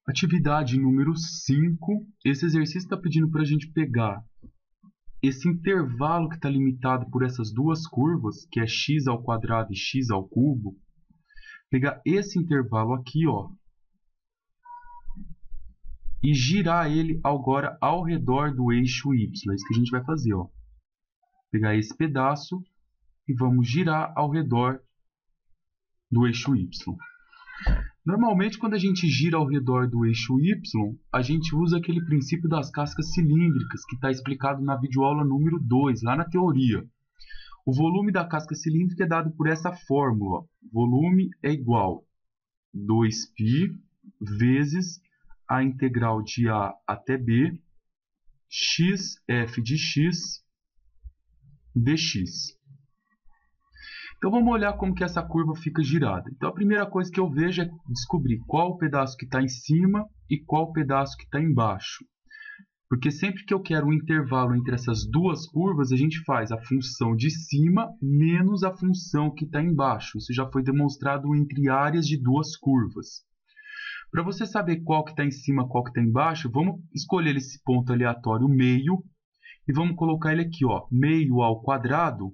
Atividade número 5. Esse exercício está pedindo para a gente pegar esse intervalo que está limitado por essas duas curvas, que é x ao quadrado e x ao cubo. Pegar esse intervalo aqui, ó, e girar ele agora ao redor do eixo y. É isso que a gente vai fazer, ó. Pegar esse pedaço e vamos girar ao redor do eixo y. Normalmente, quando a gente gira ao redor do eixo y, a gente usa aquele princípio das cascas cilíndricas, que está explicado na videoaula número 2, lá na teoria. O volume da casca cilíndrica é dado por essa fórmula. Volume é igual a 2π vezes a integral de A até B, xf de x dx. Então vamos olhar como que essa curva fica girada. Então a primeira coisa que eu vejo é descobrir qual o pedaço que está em cima e qual o pedaço que está embaixo. Porque sempre que eu quero um intervalo entre essas duas curvas, a gente faz a função de cima menos a função que está embaixo. Isso já foi demonstrado entre áreas de duas curvas. Para você saber qual que está em cima e qual que está embaixo, vamos escolher esse ponto aleatório meio e vamos colocar ele aqui, ó, meio ao quadrado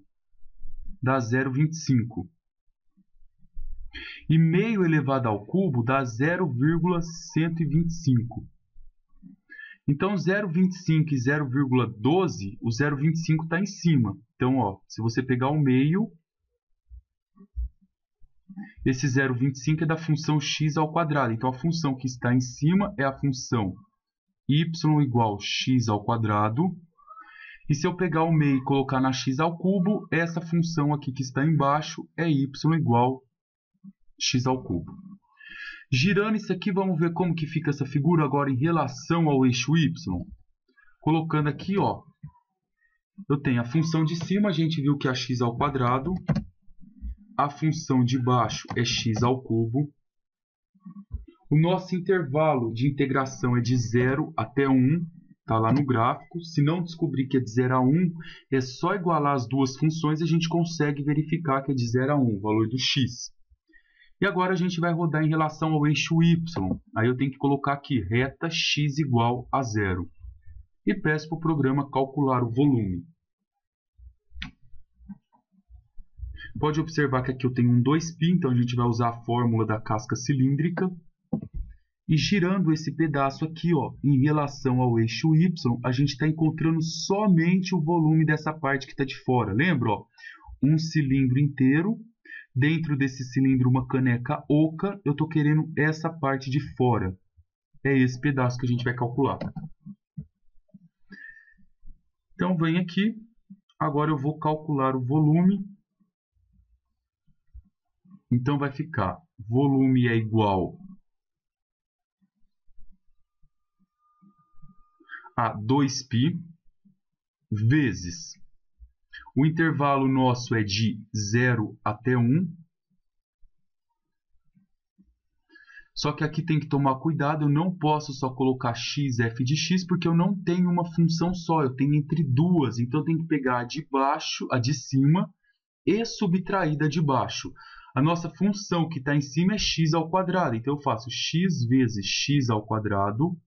dá 0,25. E meio elevado ao cubo dá 0,125. Então, 0,25 e 0,12, o 0,25 está em cima. Então, ó, se você pegar o meio, esse 0,25 é da função x ao quadrado. Então, a função que está em cima é a função y igual a x ao quadrado. E se eu pegar o meio e colocar na x ao cubo, essa função aqui que está embaixo é y igual a x ao cubo. Girando isso aqui, vamos ver como que fica essa figura agora em relação ao eixo y. Colocando aqui, ó, eu tenho a função de cima, a gente viu que é x ao quadrado. A função de baixo é x ao cubo. O nosso intervalo de integração é de 0 até 1. Está lá no gráfico. Se não descobrir que é de 0 a 1, é só igualar as duas funções e a gente consegue verificar que é de 0 a 1, o valor do x. E agora a gente vai rodar em relação ao eixo y. Aí eu tenho que colocar aqui, reta x igual a 0. E peço para o programa calcular o volume. Pode observar que aqui eu tenho um 2π, então a gente vai usar a fórmula da casca cilíndrica. E girando esse pedaço aqui, ó, em relação ao eixo y, a gente está encontrando somente o volume dessa parte que está de fora. Lembra? Ó, um cilindro inteiro. Dentro desse cilindro, uma caneca oca. Eu estou querendo essa parte de fora. É esse pedaço que a gente vai calcular. Então, vem aqui. Agora eu vou calcular o volume. Então, vai ficar volume é igual a 2π vezes, o intervalo nosso é de 0 até 1. Só que aqui tem que tomar cuidado, eu não posso só colocar xf de x, porque eu não tenho uma função só, eu tenho entre duas. Então eu tenho que pegar a de baixo, a de cima, e subtrair da de baixo. A nossa função que está em cima é x ao quadrado, então eu faço x vezes x ao quadrado,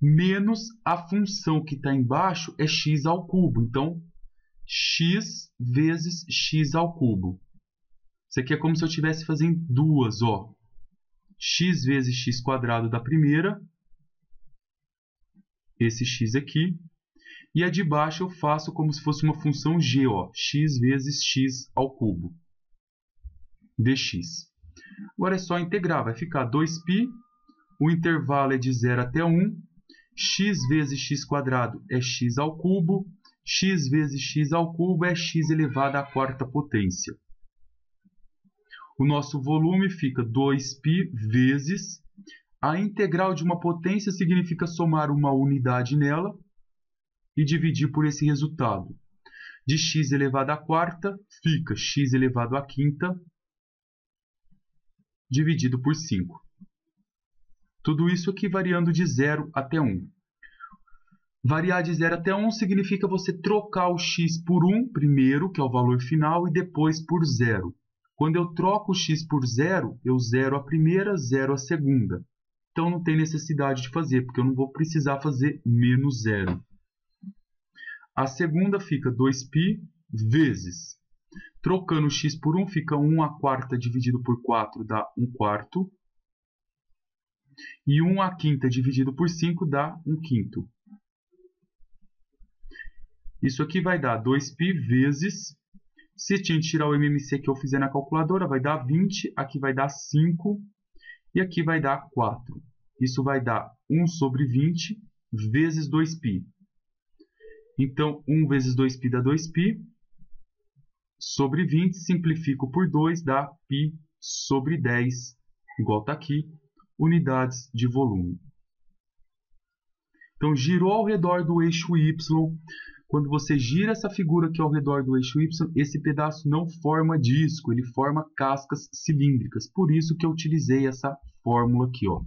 menos a função que está embaixo é x ao cubo. Então, x vezes x ao cubo. Isso aqui é como se eu estivesse fazendo duas, ó. X vezes x quadrado da primeira. Esse x aqui. E a de baixo eu faço como se fosse uma função g, ó. X vezes x ao cubo. Dx. Agora é só integrar. Vai ficar 2π. O intervalo é de 0 até 1. X vezes x quadrado é x ao cubo. X vezes x ao cubo é x elevado à quarta potência. O nosso volume fica 2π vezes. A integral de uma potência significa somar uma unidade nela e dividir por esse resultado. De x elevado à quarta fica x elevado à quinta dividido por 5. Tudo isso aqui variando de 0 até 1. Variar de 0 até 1 significa você trocar o x por 1 primeiro, que é o valor final, e depois por 0. Quando eu troco o x por 0, eu zero a primeira, zero a segunda. então não tem necessidade de fazer, porque eu não vou precisar fazer menos zero. A segunda fica 2π vezes, trocando x por 1, fica 1/4 dividido por 4 dá 1/4. E 1/5 dividido por 5 dá 1/5. Isso aqui vai dar 2π vezes, se a gente tirar o MMC que eu fizer na calculadora, vai dar 20, aqui vai dar 5 e aqui vai dar 4. Isso vai dar 1 sobre 20 vezes 2π. Então, 1 vezes 2π dá 2π, sobre 20, simplifico por 2, dá π sobre 10, igual está aqui, unidades de volume. Então, girou ao redor do eixo Y. Quando você gira essa figura aqui ao redor do eixo Y, esse pedaço não forma disco, ele forma cascas cilíndricas. Por isso que eu utilizei essa fórmula aqui, ó.